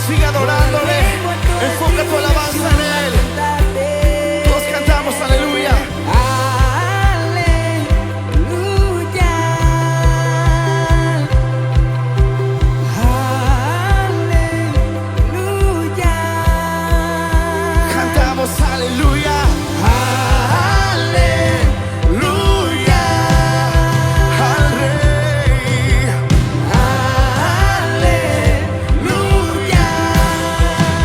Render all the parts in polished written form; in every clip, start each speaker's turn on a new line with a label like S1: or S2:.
S1: Sigue adorándole. Enfoca tu alabanza en Él. Todos cantamos aleluya. Cantamos aleluya. Aleluya al Rey. Aleluya.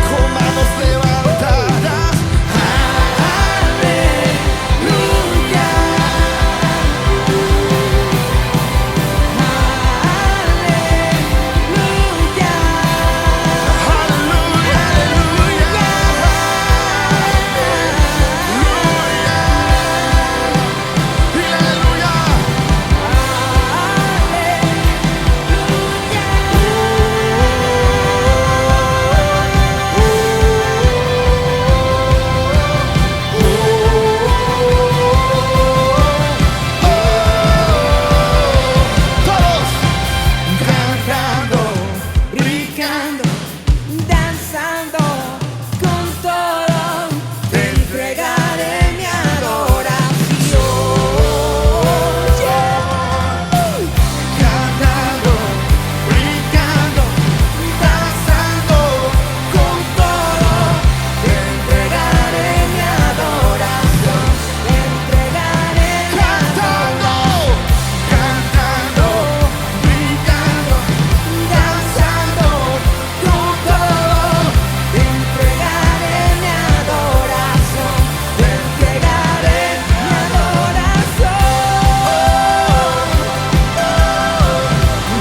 S1: Con manos levantadas. Aleluya. Aleluya, aleluya. Dile aleluya. Todos cantando, brincando,
S2: Danzando con todo, te entregaré mi adoración.
S1: cantando, brincando,
S2: Danzando con todo, te entregaré mi adoración. Te entregaré mi adoración.
S1: cantando, brincando,
S2: Danzando con todo, te entregaré mi adoración. Te entregaré mi adoración.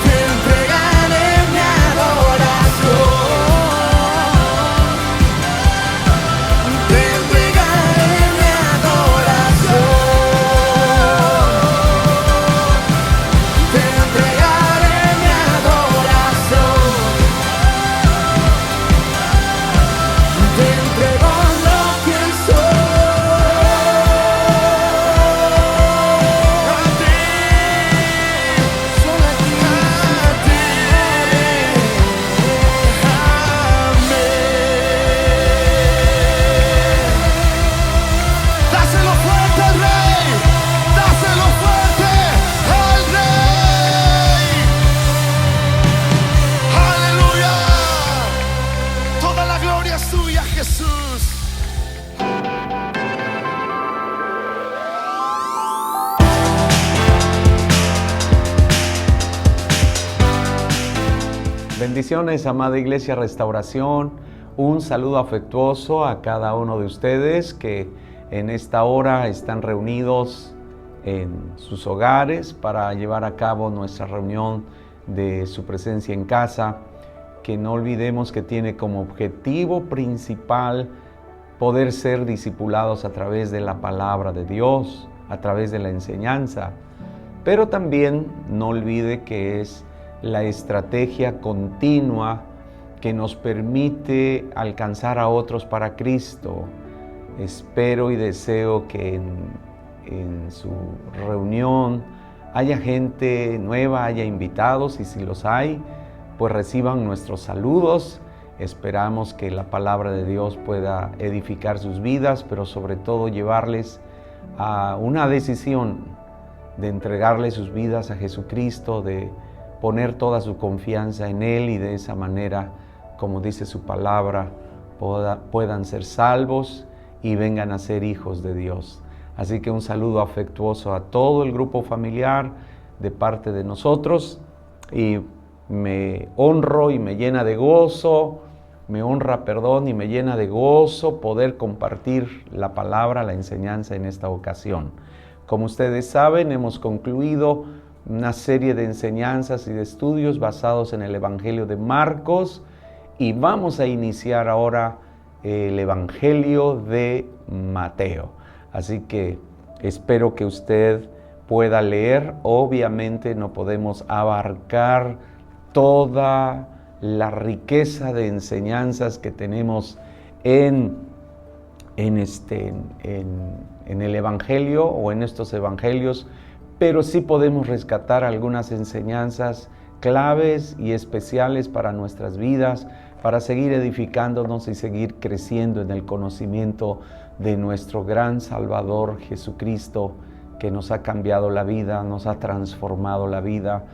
S1: te entregaré
S2: Mi adoración. Te entregaré mi adoración. Te entregaré mi adoración. Te entrego lo que soy. Solo a ti.
S1: Dáselo fuerte al Rey, dáselo fuerte al Rey. Aleluya. Toda la gloria es tuya, Jesús.
S3: Bendiciones, amada Iglesia Restauración. Un saludo afectuoso a cada uno de ustedes que en esta hora están reunidos en sus hogares para llevar a cabo nuestra reunión de su presencia en casa. Que no olvidemos que tiene como objetivo principal poder ser discipulados a través de la palabra de Dios, a través de la enseñanza. Pero también no olvide que es la estrategia continua que nos permite alcanzar a otros para Cristo. Espero y deseo que en su reunión haya gente nueva, haya invitados, y si los hay, pues reciban nuestros saludos. Esperamos que la palabra de Dios pueda edificar sus vidas, pero sobre todo llevarles a una decisión de entregarle sus vidas a Jesucristo, de poner toda su confianza en Él, y de esa manera, como dice su palabra, puedan ser salvos y vengan a ser hijos de Dios. Así que un saludo afectuoso a todo el grupo familiar de parte de nosotros, y me honro y me llena de gozo, me llena de gozo poder compartir la palabra, la enseñanza en esta ocasión. Como ustedes saben, hemos concluido una serie de enseñanzas y de estudios basados en el Evangelio de Marcos, y vamos a iniciar ahora el Evangelio de Mateo. Así que espero que usted pueda leer. Obviamente no podemos abarcar toda la riqueza de enseñanzas que tenemos en el Evangelio o en estos Evangelios, pero sí podemos rescatar algunas enseñanzas claves y especiales para nuestras vidas, para seguir edificándonos y seguir creciendo en el conocimiento de nuestro gran Salvador Jesucristo, que nos ha cambiado la vida, nos ha transformado la vida,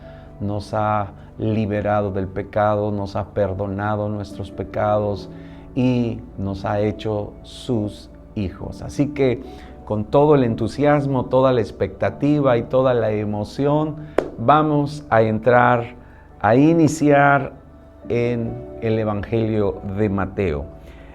S3: nos ha liberado del pecado, nos ha perdonado nuestros pecados y nos ha hecho sus hijos. Así que con todo el entusiasmo, toda la expectativa y toda la emoción, vamos a entrar, a iniciar en el Evangelio de Mateo.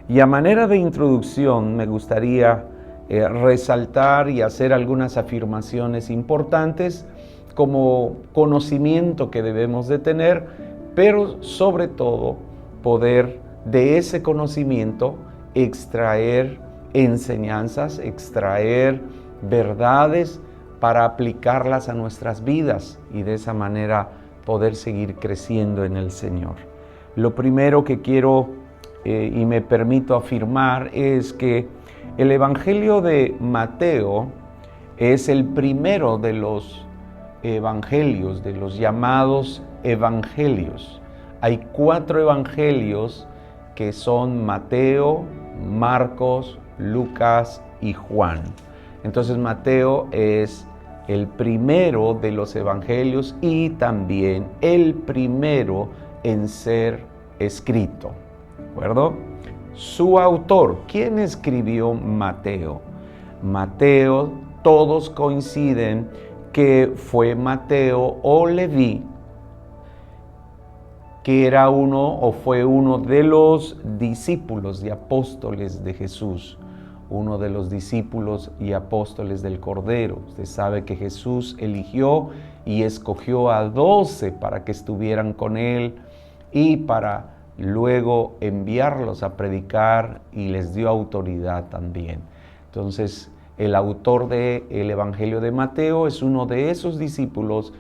S3: Y a manera de introducción me gustaría resaltar y hacer algunas afirmaciones importantes como conocimiento que debemos de tener, pero sobre todo poder de ese conocimiento extraer enseñanzas, extraer verdades para aplicarlas a nuestras vidas y de esa manera poder seguir creciendo en el Señor. Lo primero que quiero y me permito afirmar es que el Evangelio de Mateo es el primero de los evangelios, de los llamados evangelios. Hay 4 evangelios que son Mateo, Marcos, Lucas y Juan. Entonces Mateo es el primero de los evangelios y también el primero en ser escrito, ¿de acuerdo? Su autor, ¿quién escribió Mateo? Mateo, todos coinciden que fue Mateo o Leví, que era uno o fue uno de los discípulos y apóstoles de Jesús, uno de los discípulos y apóstoles del Cordero. Usted sabe que Jesús eligió y escogió a 12 para que estuvieran con Él y para luego enviarlos a predicar y les dio autoridad también. Entonces, el autor del Evangelio de Mateo es uno de esos discípulos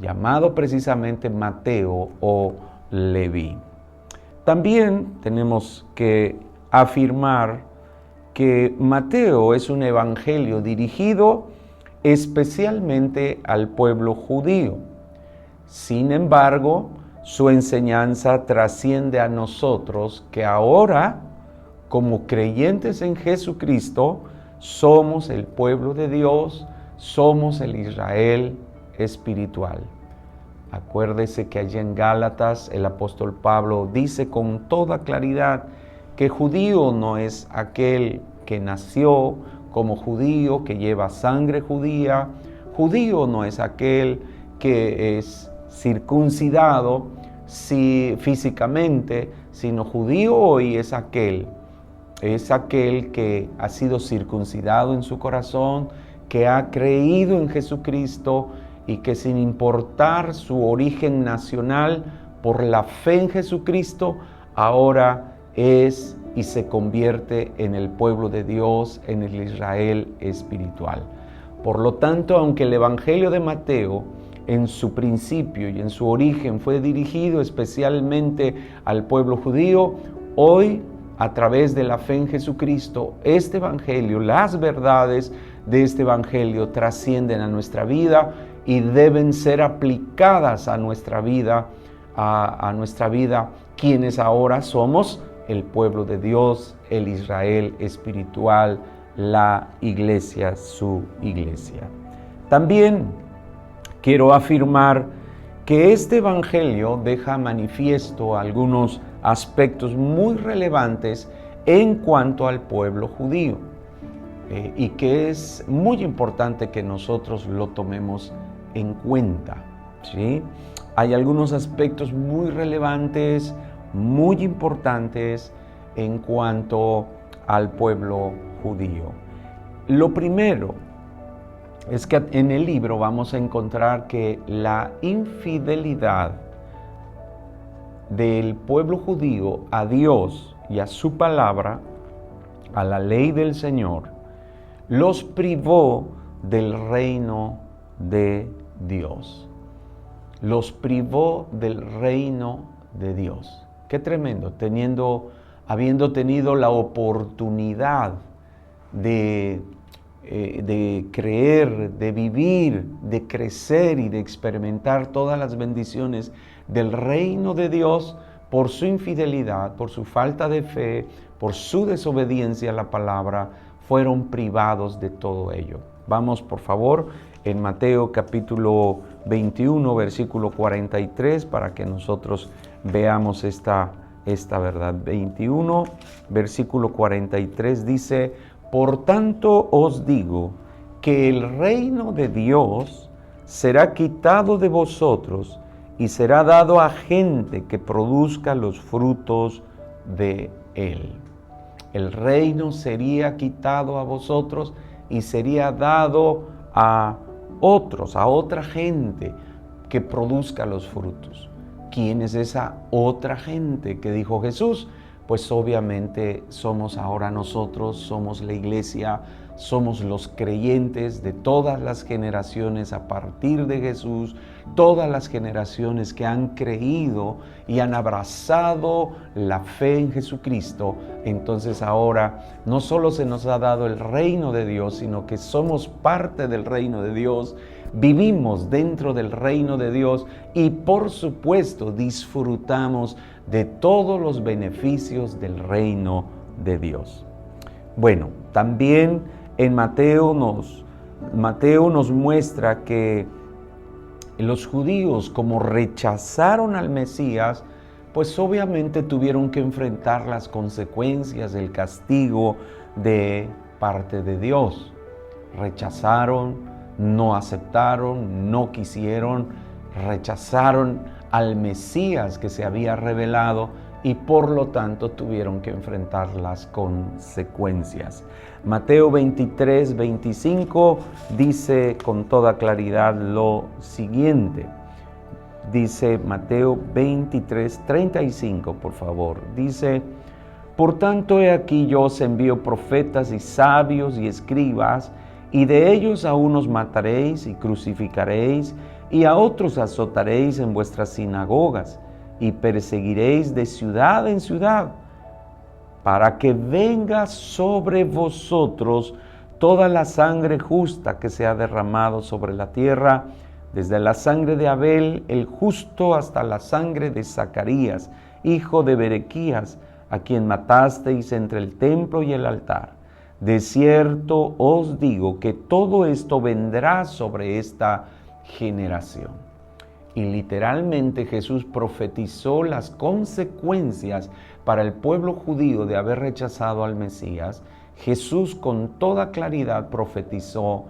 S3: llamado precisamente Mateo o Leví. También tenemos que afirmar que Mateo es un evangelio dirigido especialmente al pueblo judío. Sin embargo, su enseñanza trasciende a nosotros que ahora, como creyentes en Jesucristo, somos el pueblo de Dios, somos el Israel espiritual. Acuérdese que allí en Gálatas el apóstol Pablo dice con toda claridad que judío no es aquel que nació como judío, que lleva sangre judía. Judío no es aquel que es circuncidado físicamente, sino judío hoy es aquel que ha sido circuncidado en su corazón, que ha creído en Jesucristo y que sin importar su origen nacional, por la fe en Jesucristo, ahora es y se convierte en el pueblo de Dios, en el Israel espiritual. Por lo tanto, aunque el Evangelio de Mateo en su principio y en su origen fue dirigido especialmente al pueblo judío, hoy a través de la fe en Jesucristo, este Evangelio, las verdades de este Evangelio trascienden a nuestra vida y deben ser aplicadas a nuestra vida, quienes ahora somos el pueblo de Dios, el Israel espiritual, la iglesia, su iglesia. También quiero afirmar que este Evangelio deja manifiesto algunos aspectos muy relevantes en cuanto al pueblo judío y que es muy importante que nosotros lo tomemos en cuenta, ¿sí? Hay algunos aspectos muy relevantes, muy importantes en cuanto al pueblo judío. Lo primero es que en el libro vamos a encontrar que la infidelidad del pueblo judío a Dios y a su palabra, a la ley del Señor, los privó del reino de Dios. Los privó del reino de Dios. Qué tremendo, habiendo tenido la oportunidad de creer, de vivir, de crecer y de experimentar todas las bendiciones del reino de Dios, por su infidelidad, por su falta de fe, por su desobediencia a la palabra, fueron privados de todo ello. Vamos, por favor, en Mateo capítulo 21, versículo 43, para que nosotros veamos esta verdad. 21, versículo 43 dice: por tanto os digo que el reino de Dios será quitado de vosotros y será dado a gente que produzca los frutos de él. El reino sería quitado a vosotros y sería dado a otros, a otra gente que produzca los frutos. ¿Quién es esa otra gente que dijo Jesús? Pues obviamente somos ahora nosotros, somos la iglesia, somos los creyentes de todas las generaciones a partir de Jesús, todas las generaciones que han creído y han abrazado la fe en Jesucristo. Entonces ahora no solo se nos ha dado el reino de Dios, sino que somos parte del reino de Dios, vivimos dentro del reino de Dios y por supuesto disfrutamos de todos los beneficios del reino de Dios. Bueno, también en Mateo nos muestra que los judíos, como rechazaron al Mesías, pues obviamente tuvieron que enfrentar las consecuencias del castigo de parte de Dios. Rechazaron, no aceptaron, no quisieron, rechazaron al Mesías que se había revelado y por lo tanto tuvieron que enfrentar las consecuencias. Mateo 23, 25 dice con toda claridad lo siguiente. Dice Mateo 23, 35, por favor. Dice: por tanto, he aquí yo os envío profetas y sabios y escribas, y de ellos a unos mataréis y crucificaréis, y a otros azotaréis en vuestras sinagogas, y perseguiréis de ciudad en ciudad, para que venga sobre vosotros toda la sangre justa que se ha derramado sobre la tierra, desde la sangre de Abel, el justo, hasta la sangre de Zacarías, hijo de Berequías, a quien matasteis entre el templo y el altar. De cierto os digo que todo esto vendrá sobre esta generación. Y literalmente Jesús profetizó las consecuencias para el pueblo judío de haber rechazado al Mesías. Jesús con toda claridad profetizó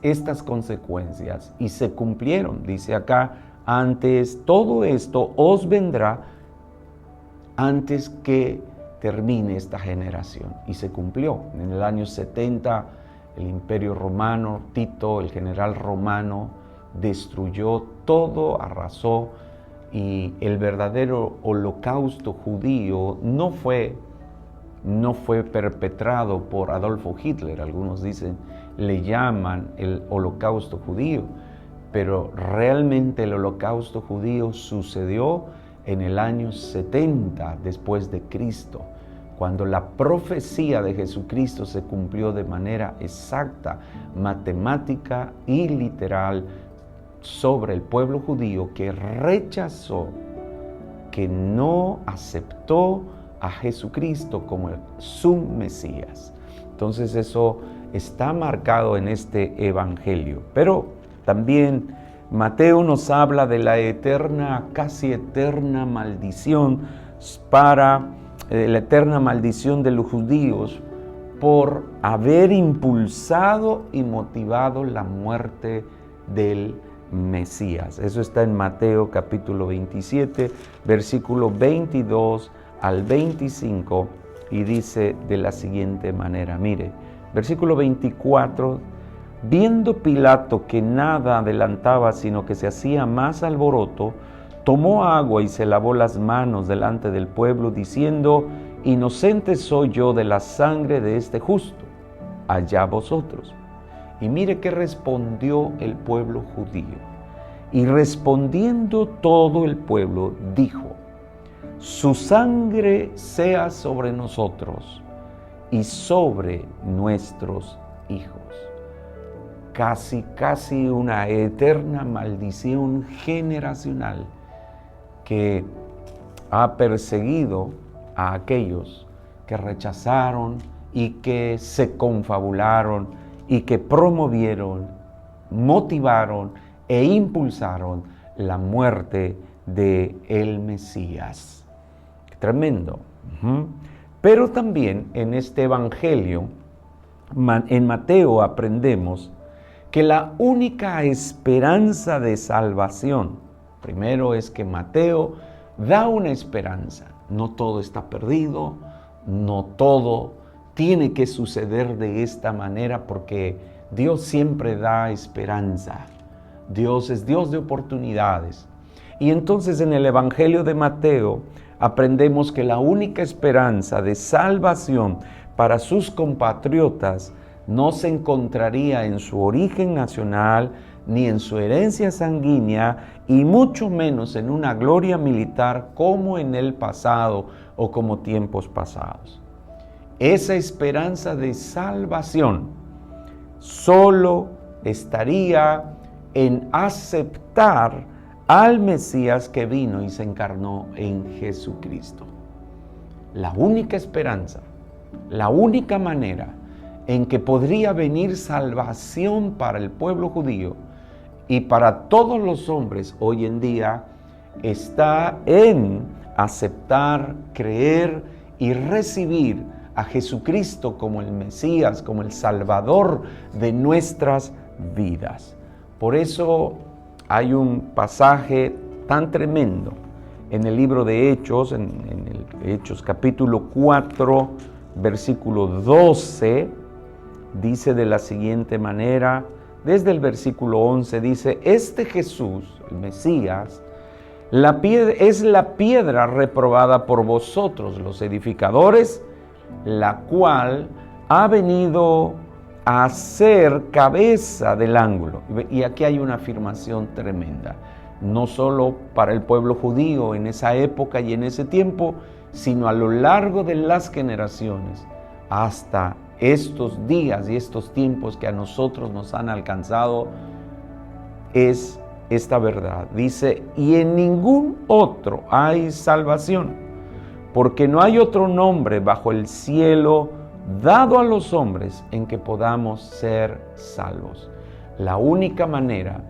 S3: estas consecuencias y se cumplieron. Dice acá: antes todo esto os vendrá antes que termine esta generación. Y se cumplió. En el año 70 el Imperio Romano, Tito, el general romano, destruyó todo, arrasó, y el verdadero holocausto judío no fue perpetrado por Adolfo Hitler. Algunos dicen, le llaman el holocausto judío, pero realmente el holocausto judío sucedió en el año 70 después de Cristo, cuando la profecía de Jesucristo se cumplió de manera exacta, matemática y literal sobre el pueblo judío que rechazó, que no aceptó a Jesucristo como su Mesías. Entonces eso está marcado en este evangelio. Pero también Mateo nos habla de la eterna, casi eterna maldición la eterna maldición de los judíos por haber impulsado y motivado la muerte del Mesías. Eso está en Mateo capítulo 27, versículo 22 al 25, y dice de la siguiente manera. Mire, versículo 24: viendo Pilato que nada adelantaba, sino que se hacía más alboroto, tomó agua y se lavó las manos delante del pueblo, diciendo: inocente soy yo de la sangre de este justo, allá vosotros. Y mire qué respondió el pueblo judío. Y respondiendo todo el pueblo, dijo: su sangre sea sobre nosotros y sobre nuestros hijos. Casi una eterna maldición generacional que ha perseguido a aquellos que rechazaron y que se confabularon y que promovieron, motivaron e impulsaron la muerte de el Mesías. Tremendo. Pero también en este evangelio, en Mateo, aprendemos que la única esperanza de salvación, primero es que Mateo da una esperanza. No todo está perdido, no todo tiene que suceder de esta manera, porque Dios siempre da esperanza. Dios es Dios de oportunidades. Y entonces en el Evangelio de Mateo aprendemos que la única esperanza de salvación para sus compatriotas no se encontraría en su origen nacional, ni en su herencia sanguínea, y mucho menos en una gloria militar como en el pasado o como tiempos pasados. Esa esperanza de salvación solo estaría en aceptar al Mesías que vino y se encarnó en Jesucristo. La única esperanza, la única manera en que podría venir salvación para el pueblo judío y para todos los hombres hoy en día está en aceptar, creer y recibir a Jesucristo como el Mesías, como el Salvador de nuestras vidas. Por eso hay un pasaje tan tremendo en el libro de Hechos, en el Hechos capítulo 4, versículo 12, dice de la siguiente manera, desde el versículo 11 dice: este Jesús, el Mesías, es la piedra reprobada por vosotros, los edificadores, la cual ha venido a ser cabeza del ángulo. Y aquí hay una afirmación tremenda, no solo para el pueblo judío en esa época y en ese tiempo, sino a lo largo de las generaciones, hasta estos días y estos tiempos que a nosotros nos han alcanzado, es esta verdad. Dice: y en ningún otro hay salvación, porque no hay otro nombre bajo el cielo dado a los hombres en que podamos ser salvos. La única manera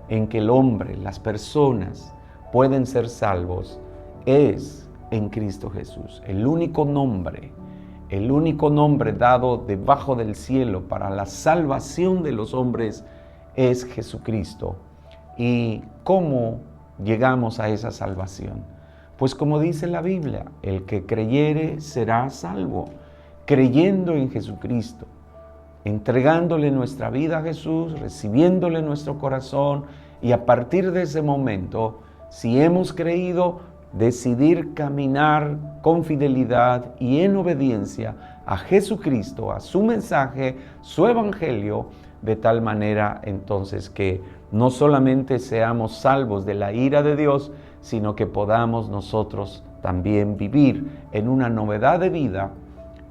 S3: en que el hombre, las personas, pueden ser salvos es en Cristo Jesús. El único nombre dado debajo del cielo para la salvación de los hombres es Jesucristo. ¿Y cómo llegamos a esa salvación? Pues como dice la Biblia, el que creyere será salvo, creyendo en Jesucristo, entregándole nuestra vida a Jesús, recibiéndole en nuestro corazón, y a partir de ese momento, si hemos creído, decidir caminar con fidelidad y en obediencia a Jesucristo, a su mensaje, su evangelio, de tal manera entonces que no solamente seamos salvos de la ira de Dios, sino que podamos nosotros también vivir en una novedad de vida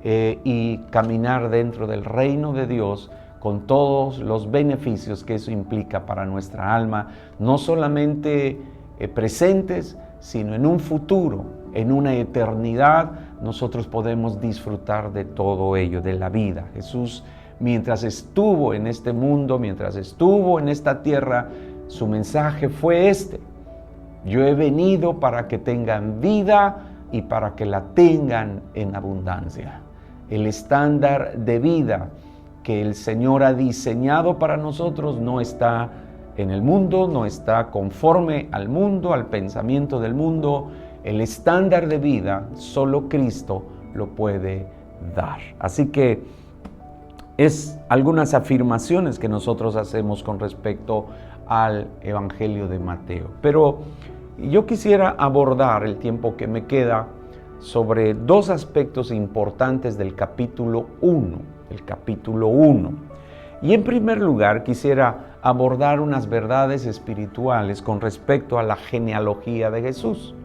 S3: y caminar dentro del reino de Dios con todos los beneficios que eso implica para nuestra alma, no solamente presentes, sino en un futuro, en una eternidad, nosotros podemos disfrutar de todo ello, de la vida. Jesús, mientras estuvo en este mundo, mientras estuvo en esta tierra, su mensaje fue este: yo he venido para que tengan vida y para que la tengan en abundancia. El estándar de vida que el Señor ha diseñado para nosotros no está en el mundo, no está conforme al mundo, al pensamiento del mundo. El estándar de vida solo Cristo lo puede dar. Así que es algunas afirmaciones que nosotros hacemos con respecto al Evangelio de Mateo. Pero yo quisiera abordar el tiempo que me queda sobre dos aspectos importantes del capítulo 1. Y en primer lugar quisiera abordar unas verdades espirituales con respecto a la genealogía de Jesús,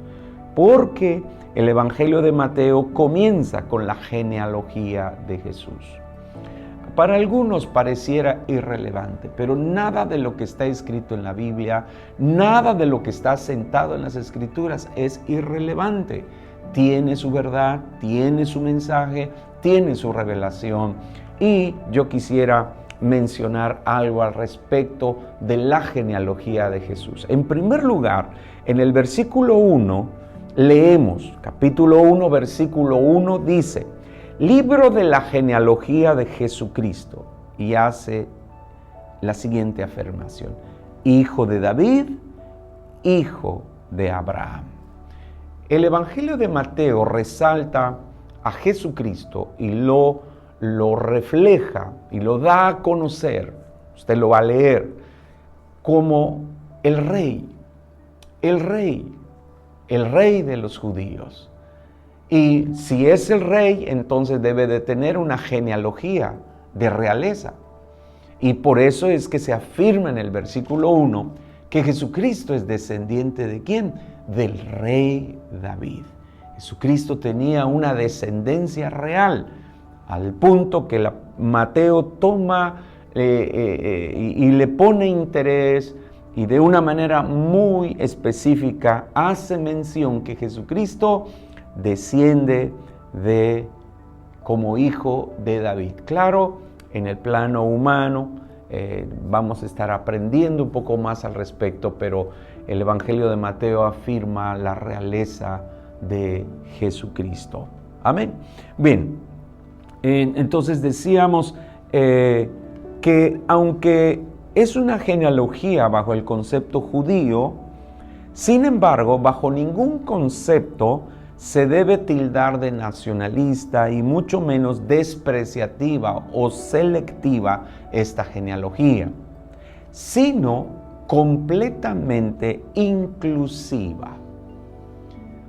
S3: porque el Evangelio de Mateo comienza con la genealogía de Jesús. para algunos pareciera irrelevante, pero nada de lo que está escrito en la Biblia, nada de lo que está sentado en las Escrituras es irrelevante. Tiene su verdad, tiene su mensaje, tiene su revelación. Y yo quisiera mencionar algo al respecto de la genealogía de Jesús. En primer lugar, en el versículo 1, leemos, capítulo 1, versículo 1, dice: libro de la genealogía de Jesucristo, y hace la siguiente afirmación: hijo de David, hijo de Abraham. El Evangelio de Mateo resalta a Jesucristo y lo refleja y lo da a conocer, usted lo va a leer, como el rey de los judíos. Y si es el rey, entonces debe de tener una genealogía de realeza. Y por eso es que se afirma en el versículo 1 que Jesucristo es descendiente ¿de quién? Del rey David. Jesucristo tenía una descendencia real, al punto que Mateo toma y le pone interés y de una manera muy específica hace mención que Jesucristo desciende como hijo de David. Claro, en el plano humano vamos a estar aprendiendo un poco más al respecto, pero el Evangelio de Mateo afirma la realeza de Jesucristo. Amén. Bien, entonces decíamos que aunque es una genealogía bajo el concepto judío, sin embargo, bajo ningún concepto se debe tildar de nacionalista y mucho menos despreciativa o selectiva esta genealogía, sino completamente inclusiva.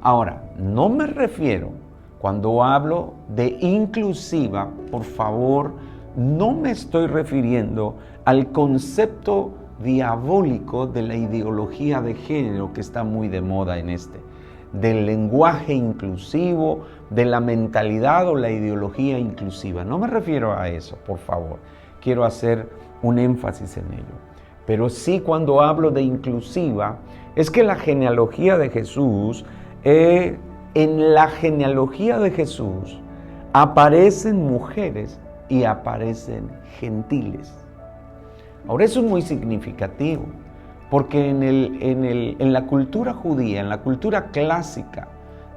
S3: Ahora, no me refiero, cuando hablo de inclusiva, por favor, no me estoy refiriendo al concepto diabólico de la ideología de género que está muy de moda del lenguaje inclusivo, de la mentalidad o la ideología inclusiva. No me refiero a eso, por favor. Quiero hacer un énfasis en ello. Pero sí, cuando hablo de inclusiva, es que la genealogía de Jesús, en la genealogía de Jesús aparecen mujeres y aparecen gentiles. Ahora, eso es muy significativo, porque en la cultura judía, en la cultura clásica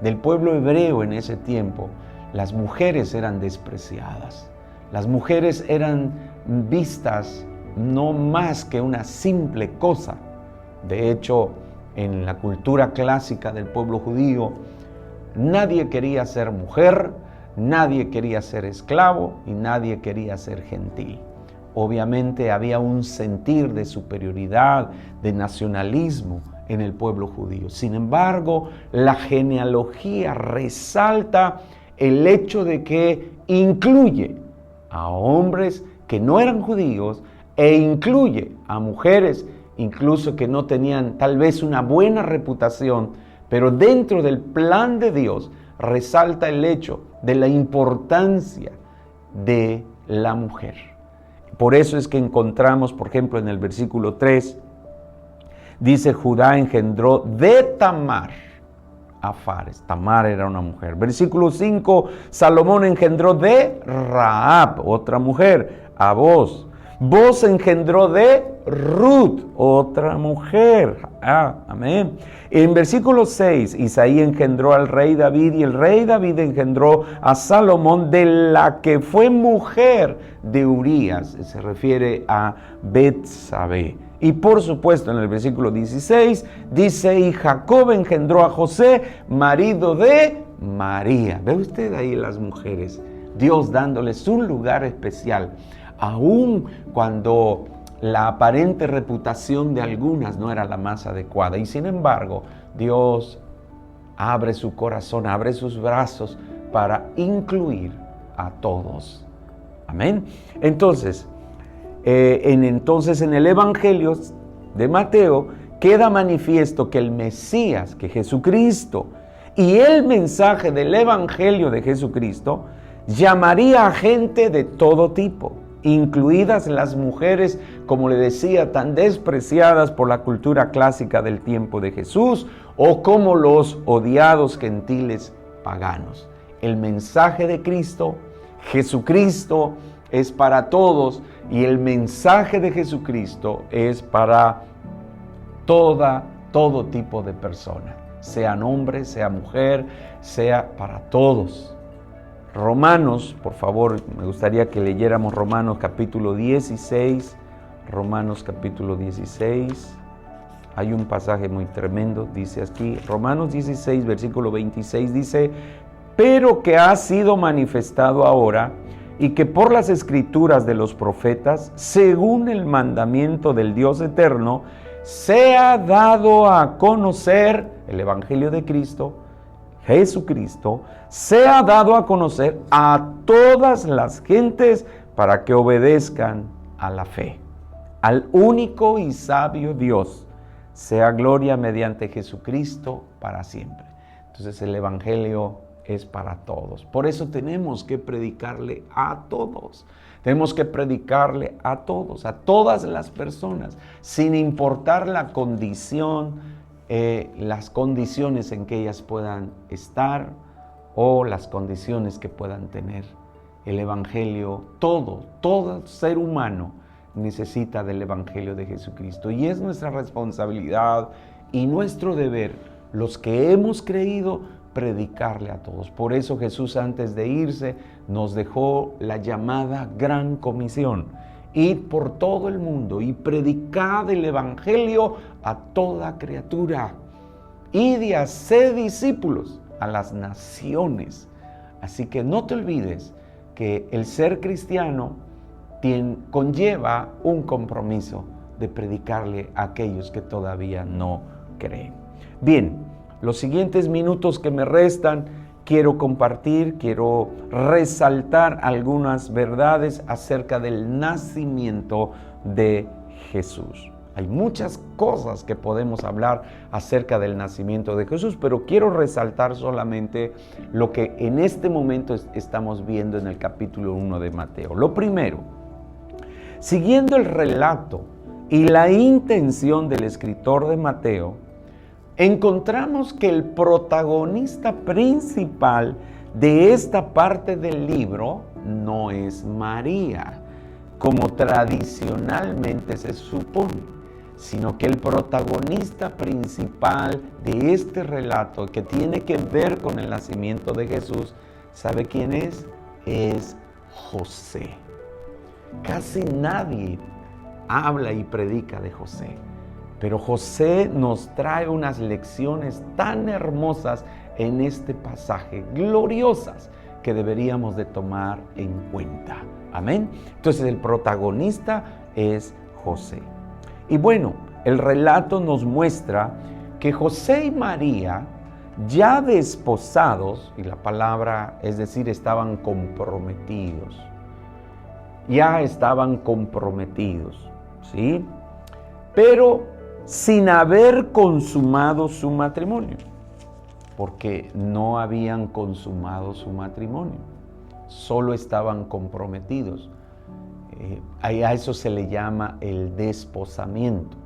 S3: del pueblo hebreo en ese tiempo, las mujeres eran despreciadas. Las mujeres eran vistas no más que una simple cosa. De hecho, en la cultura clásica del pueblo judío, nadie quería ser mujer, nadie quería ser esclavo y nadie quería ser gentil. Obviamente había un sentir de superioridad, de nacionalismo en el pueblo judío. Sin embargo, la genealogía resalta el hecho de que incluye a hombres que no eran judíos e incluye a mujeres incluso que no tenían tal vez una buena reputación, pero dentro del plan de Dios resalta el hecho de la importancia de la mujer. Por eso es que encontramos, por ejemplo, en el versículo 3, dice: Judá engendró de Tamar a Fares. Tamar era una mujer. Versículo 5, Salomón engendró de Rahab, otra mujer, a Boz. Boz engendró de Ruth, otra mujer. Amén. En versículo 6, Isaí engendró al rey David y el rey David engendró a Salomón de la que fue mujer de Urías. Se refiere a Betsabé. Y por supuesto en el versículo 16 dice: y Jacob engendró a José, marido de María. ¿Ve usted ahí las mujeres? Dios dándoles un lugar especial. Aún cuando la aparente reputación de algunas no era la más adecuada. Y sin embargo, Dios abre su corazón, abre sus brazos para incluir a todos. Amén. Entonces, en el Evangelio de Mateo queda manifiesto que el Mesías, que Jesucristo, y el mensaje del Evangelio de Jesucristo llamaría a gente de todo tipo incluidas las mujeres, como le decía, tan despreciadas por la cultura clásica del tiempo de Jesús, o como los odiados gentiles paganos. El mensaje de Cristo, Jesucristo, es para todos, y el mensaje de Jesucristo es para todo tipo de personas, sean hombre, sea mujer, sea para todos. Romanos, por favor, me gustaría que leyéramos Romanos capítulo 16, Romanos capítulo 16, hay un pasaje muy tremendo, dice aquí, Romanos 16, versículo 26, dice, pero que ha sido manifestado ahora, y que por las escrituras de los profetas, según el mandamiento del Dios eterno, se ha dado a conocer el Evangelio de Cristo, Jesucristo, se ha dado a conocer a todas las gentes para que obedezcan a la fe. Al único y sabio Dios, sea gloria mediante Jesucristo para siempre. Entonces el Evangelio es para todos. Por eso tenemos que predicarle a todos. Tenemos que predicarle a todos, a todas las personas, sin importar la condición, las condiciones en que ellas puedan estar o las condiciones que puedan tener. El Evangelio, todo ser humano necesita del Evangelio de Jesucristo. Y es nuestra responsabilidad y nuestro deber, los que hemos creído, predicarle a todos. Por eso Jesús, antes de irse, nos dejó la llamada Gran Comisión: id por todo el mundo y predicad el Evangelio a toda criatura. Id y haced discípulos a las naciones. Así que no te olvides que el ser cristiano conlleva un compromiso de predicarle a aquellos que todavía no creen. Bien, los siguientes minutos que me restan, quiero resaltar algunas verdades acerca del nacimiento de Jesús. Hay muchas cosas que podemos hablar acerca del nacimiento de Jesús, pero quiero resaltar solamente lo que en este momento estamos viendo en el capítulo 1 de Mateo. Lo primero, siguiendo el relato y la intención del escritor de Mateo, encontramos que el protagonista principal de esta parte del libro no es María, como tradicionalmente se supone, sino que el protagonista principal de este relato, que tiene que ver con el nacimiento de Jesús, ¿sabe quién es? Es José. Casi nadie habla y predica de José. Pero José nos trae unas lecciones tan hermosas en este pasaje, gloriosas, que deberíamos de tomar en cuenta. Amén. Entonces el protagonista es José. Y bueno, el relato nos muestra que José y María, ya desposados, y la palabra es decir, estaban comprometidos. Ya estaban comprometidos, ¿sí? Pero sin haber consumado su matrimonio, porque no habían consumado su matrimonio, solo estaban comprometidos. A eso se le llama el desposamiento.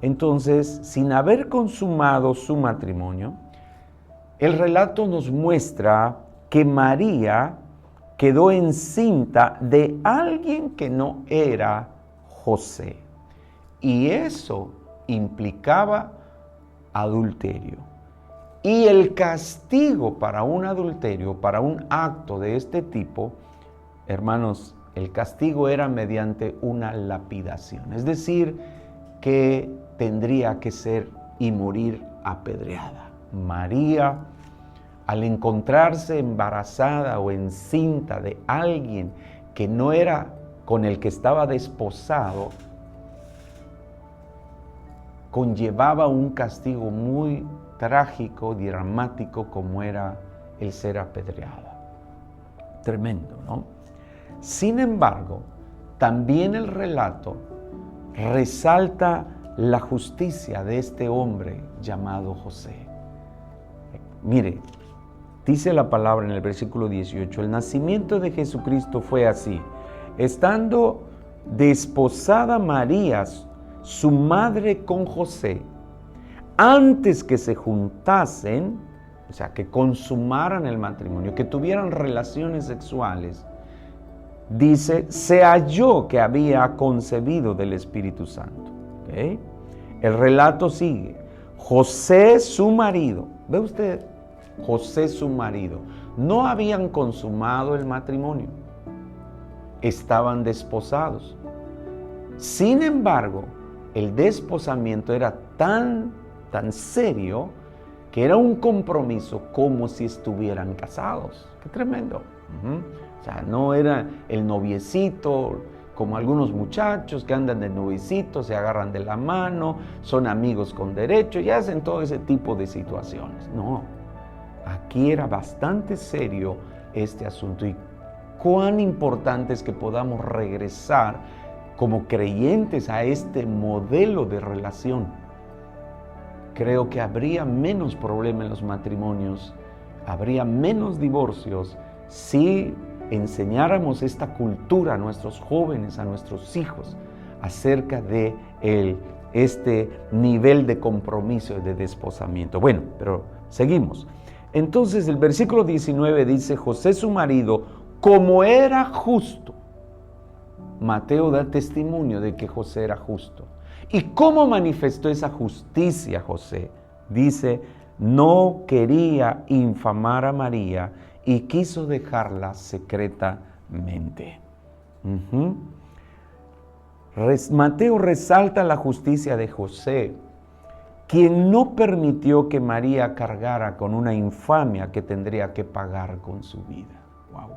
S3: Entonces, sin haber consumado su matrimonio, el relato nos muestra que María quedó encinta de alguien que no era José, y eso implicaba adulterio. Y el castigo para un adulterio, para un acto de este tipo, hermanos, el castigo era mediante una lapidación, es decir, que tendría que ser y morir apedreada. María, al encontrarse embarazada o encinta de alguien que no era con el que estaba desposado, conllevaba un castigo muy trágico, dramático, como era el ser apedreada. Tremendo, ¿no? Sin embargo, también el relato resalta la justicia de este hombre llamado José. Mire, dice la palabra en el versículo 18, el nacimiento de Jesucristo fue así. estando desposada María, su madre, con José, antes que se juntasen, o sea, que consumaran el matrimonio, que tuvieran relaciones sexuales, dice, se halló que había concebido del Espíritu Santo. ¿Okay? El relato sigue. José, su marido, ¿ve usted? José, su marido, no habían consumado el matrimonio, estaban desposados. Sin embargo, el desposamiento era tan serio que era un compromiso como si estuvieran casados. ¡Qué tremendo! O sea, no era el noviecito, como algunos muchachos que andan de noviecito, se agarran de la mano, son amigos con derecho y hacen todo ese tipo de situaciones. No, aquí era bastante serio este asunto, y cuán importante es que podamos regresar como creyentes a este modelo de relación. Creo que habría menos problema en los matrimonios, habría menos divorcios si enseñáramos esta cultura a nuestros jóvenes, a nuestros hijos, acerca de este nivel de compromiso y de desposamiento. Bueno, pero seguimos. Entonces el versículo 19 dice, José su marido, como era justo. Mateo da testimonio de que José era justo. ¿Y cómo manifestó esa justicia José? Dice, no quería infamar a María y quiso dejarla secretamente. Mateo resalta la justicia de José, quien no permitió que María cargara con una infamia que tendría que pagar con su vida. Wow.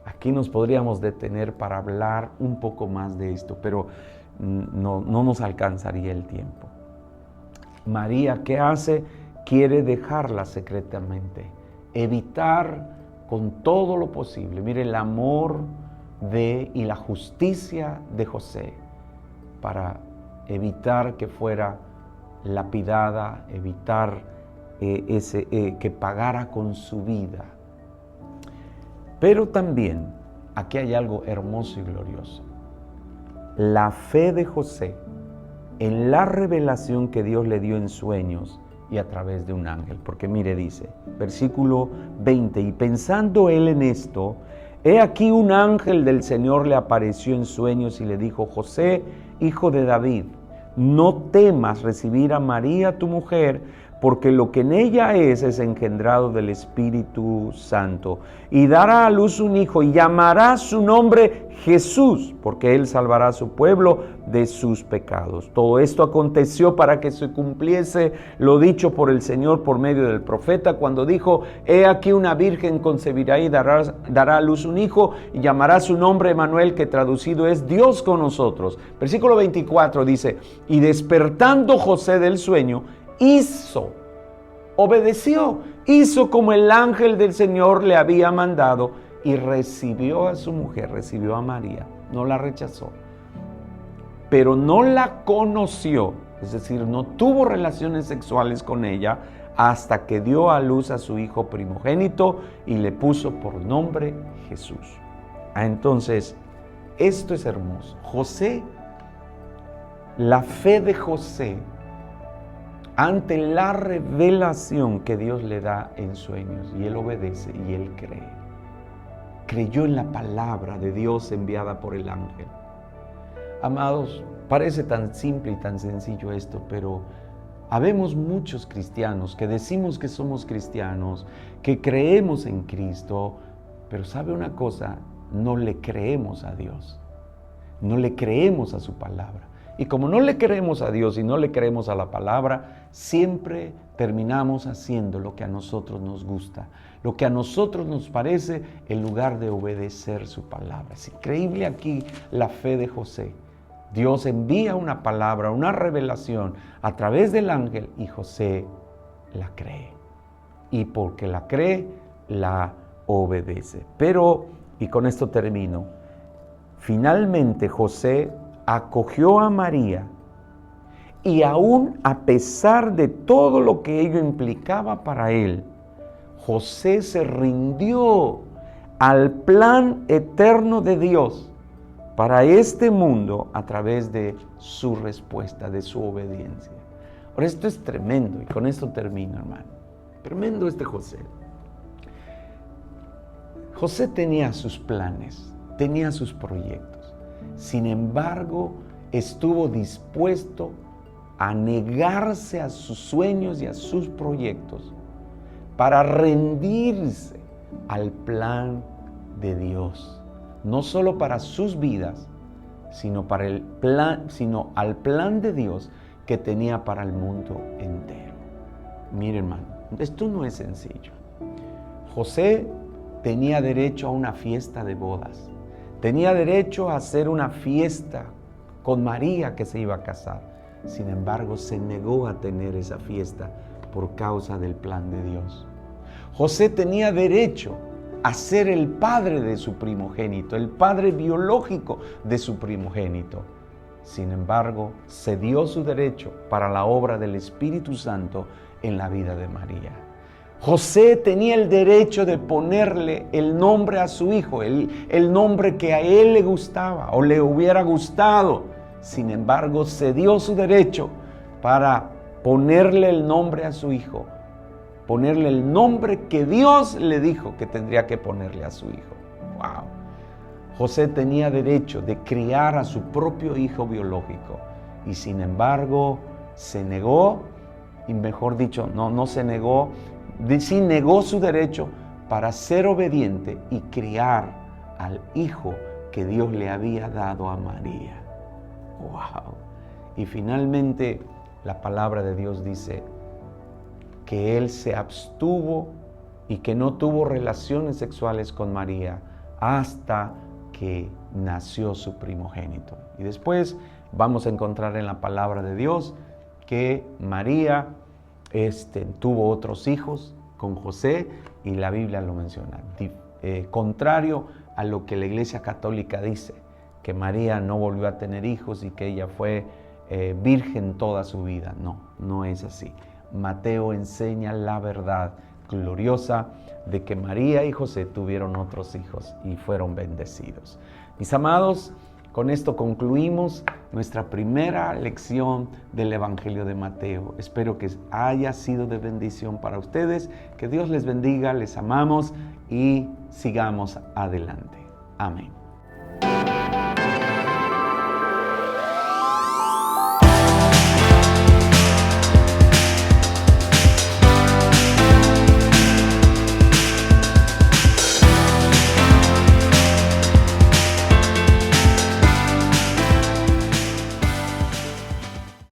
S3: Aquí nos podríamos detener para hablar un poco más de esto, pero no nos alcanzaría el tiempo. María, ¿qué hace? Quiere dejarla secretamente, evitar con todo lo posible. Mire el amor y la justicia de José para evitar que fuera lapidada, evitar que pagara con su vida. Pero también aquí hay algo hermoso y glorioso. La fe de José en la revelación que Dios le dio en sueños y a través de un ángel. Porque mire, dice, versículo 20, y pensando él en esto, he aquí un ángel del Señor le apareció en sueños y le dijo, José, hijo de David, no temas recibir a María tu mujer, porque lo que en ella es engendrado del Espíritu Santo. Y dará a luz un hijo y llamará su nombre Jesús, porque él salvará a su pueblo de sus pecados. Todo esto aconteció para que se cumpliese lo dicho por el Señor por medio del profeta, cuando dijo, he aquí una virgen concebirá y dará a luz un hijo y llamará su nombre Emmanuel, que traducido es Dios con nosotros. Versículo 24 dice, y despertando José del sueño, obedeció, hizo como el ángel del Señor le había mandado y recibió a su mujer, recibió a María, no la rechazó, pero no la conoció, es decir, no tuvo relaciones sexuales con ella hasta que dio a luz a su hijo primogénito y le puso por nombre Jesús. Entonces, esto es hermoso. José, la fe de José ante la revelación que Dios le da en sueños, y él obedece y él cree. Creyó en la palabra de Dios enviada por el ángel. Amados, parece tan simple y tan sencillo esto, pero habemos muchos cristianos que decimos que somos cristianos, que creemos en Cristo, pero ¿sabe una cosa? No le creemos a Dios, no le creemos a su palabra. Y como no le creemos a Dios y no le creemos a la palabra, siempre terminamos haciendo lo que a nosotros nos gusta, lo que a nosotros nos parece, en lugar de obedecer su palabra. Es increíble aquí la fe de José. Dios envía una palabra, una revelación a través del ángel y José la cree. Y porque la cree, la obedece. Pero, y con esto termino, finalmente José acogió a María y aún a pesar de todo lo que ello implicaba para él, José se rindió al plan eterno de Dios para este mundo a través de su respuesta, de su obediencia. Ahora, esto es tremendo y con esto termino, hermano. Tremendo José. José tenía sus planes, tenía sus proyectos. Sin embargo, estuvo dispuesto a negarse a sus sueños y a sus proyectos para rendirse al plan de Dios. No solo para sus vidas, sino al plan de Dios que tenía para el mundo entero. Mire, hermano, esto no es sencillo. José tenía derecho a una fiesta de bodas. Tenía derecho a hacer una fiesta con María, que se iba a casar. Sin embargo, se negó a tener esa fiesta por causa del plan de Dios. José tenía derecho a ser el padre de su primogénito, el padre biológico de su primogénito. Sin embargo, cedió su derecho para la obra del Espíritu Santo en la vida de María. José tenía el derecho de ponerle el nombre a su hijo, el nombre que a él le gustaba o le hubiera gustado. Sin embargo, cedió su derecho para ponerle el nombre a su hijo, ponerle el nombre que Dios le dijo que tendría que ponerle a su hijo. ¡Wow! José tenía derecho de criar a su propio hijo biológico y sin embargo se negó, y mejor dicho, no se negó, sí negó su derecho para ser obediente y criar al hijo que Dios le había dado a María. ¡Wow! Y finalmente la palabra de Dios dice que él se abstuvo y que no tuvo relaciones sexuales con María hasta que nació su primogénito. Y después vamos a encontrar en la palabra de Dios que María tuvo otros hijos con José y la Biblia lo menciona. Contrario a lo que la Iglesia Católica dice, que María no volvió a tener hijos y que ella fue virgen toda su vida. No es así. Mateo enseña la verdad gloriosa de que María y José tuvieron otros hijos y fueron bendecidos. Mis amados, con esto concluimos nuestra primera lección del Evangelio de Mateo. Espero que haya sido de bendición para ustedes. Que Dios les bendiga, les amamos y sigamos adelante. Amén.